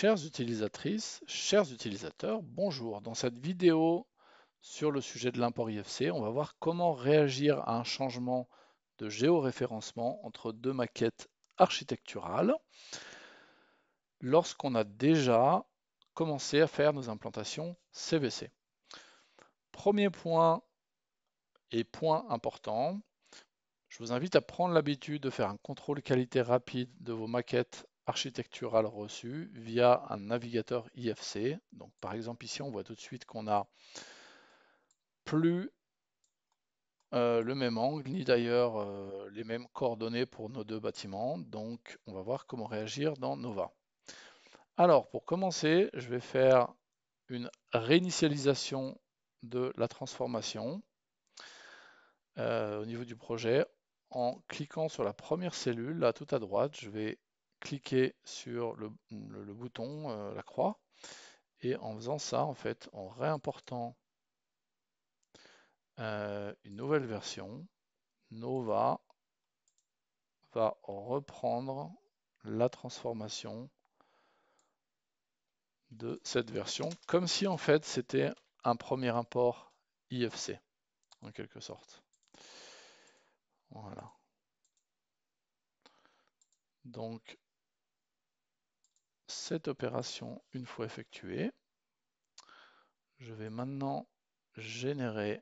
Chères utilisatrices, chers utilisateurs, bonjour. Dans cette vidéo sur le sujet de l'import IFC, on va voir comment réagir à un changement de géoréférencement entre deux maquettes architecturales lorsqu'on a déjà commencé à faire nos implantations CVC. Premier point et point important, je vous invite à prendre l'habitude de faire un contrôle qualité rapide de vos maquettes architecturales reçues via un navigateur IFC. Donc par exemple ici on voit tout de suite qu'on n'a plus le même angle, ni d'ailleurs les mêmes coordonnées pour nos deux bâtiments. Donc on va voir comment réagir dans Nova. Alors pour commencer, je vais faire une réinitialisation de la transformation au niveau du projet. En cliquant sur la première cellule, là tout à droite, je vais cliquer sur le bouton, la croix, et en faisant ça, en fait, en réimportant une nouvelle version, Nova va reprendre la transformation de cette version, comme si en fait c'était un premier import IFC, en quelque sorte. Voilà. Donc, cette opération, une fois effectuée, je vais maintenant générer,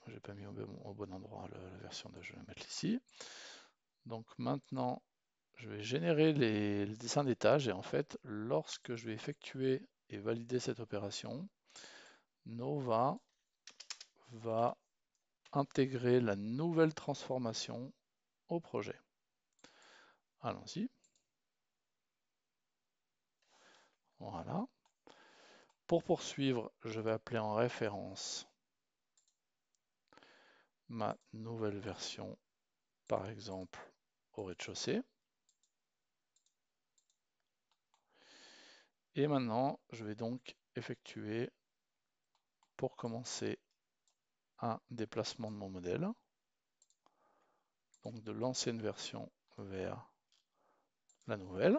j'ai pas mis au bon endroit la version de, je vais la mettre ici. Donc maintenant, je vais générer les dessins d'étage et en fait, lorsque je vais effectuer et valider cette opération, Nova va intégrer la nouvelle transformation au projet. Allons-y. Voilà. Pour poursuivre, je vais appeler en référence ma nouvelle version, par exemple au rez-de-chaussée. Et maintenant, je vais donc effectuer, pour commencer, un déplacement de mon modèle. Donc de l'ancienne version vers la nouvelle.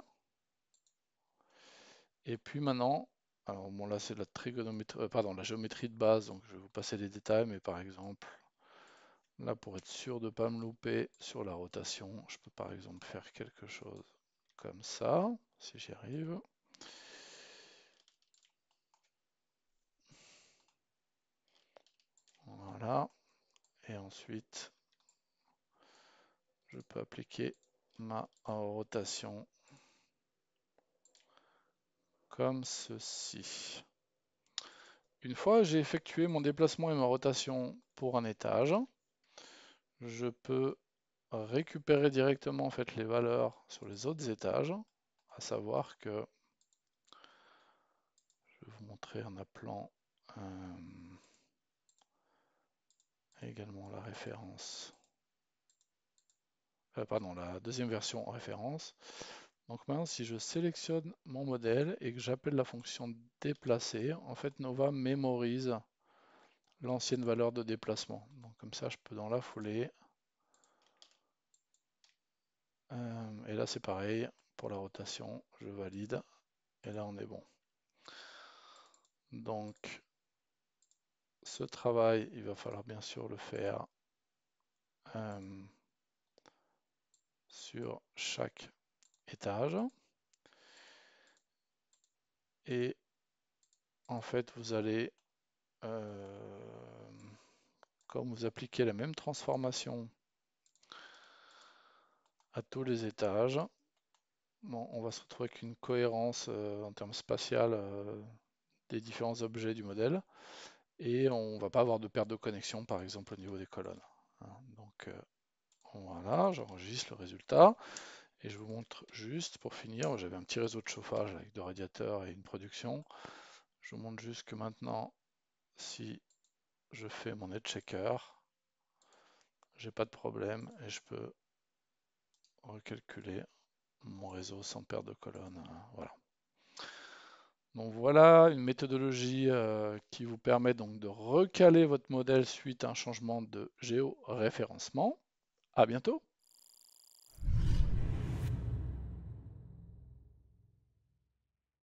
Et puis maintenant, alors bon là c'est la trigonométrie, la géométrie de base, donc je vais vous passer les détails, mais par exemple, là pour être sûr de ne pas me louper sur la rotation, je peux par exemple faire quelque chose comme ça, si j'y arrive. Voilà. Et ensuite, je peux appliquer ma rotation comme ceci. Une fois j'ai effectué mon déplacement et ma rotation pour un étage, je peux récupérer directement en fait les valeurs sur les autres étages, à savoir que je vais vous montrer en appelant également la référence, la deuxième version en référence. Donc maintenant, si je sélectionne mon modèle et que j'appelle la fonction déplacer, en fait Nova mémorise l'ancienne valeur de déplacement. Donc comme ça, je peux dans la foulée. Et là, c'est pareil pour la rotation, je valide. Et là, on est bon. Donc, ce travail, il va falloir bien sûr le faire sur chaque étage. Et en fait, vous allez, comme vous appliquez la même transformation à tous les étages, bon, on va se retrouver avec une cohérence en termes spatial des différents objets du modèle. Et on ne va pas avoir de perte de connexion, par exemple, au niveau des colonnes. Donc voilà, j'enregistre le résultat. Et je vous montre juste, pour finir, j'avais un petit réseau de chauffage avec deux radiateurs et une production. Je vous montre juste que maintenant, si je fais mon edge checker, j'ai pas de problème et je peux recalculer mon réseau sans perte de colonne. Voilà. Donc voilà une méthodologie qui vous permet donc de recaler votre modèle suite à un changement de géoréférencement. À bientôt!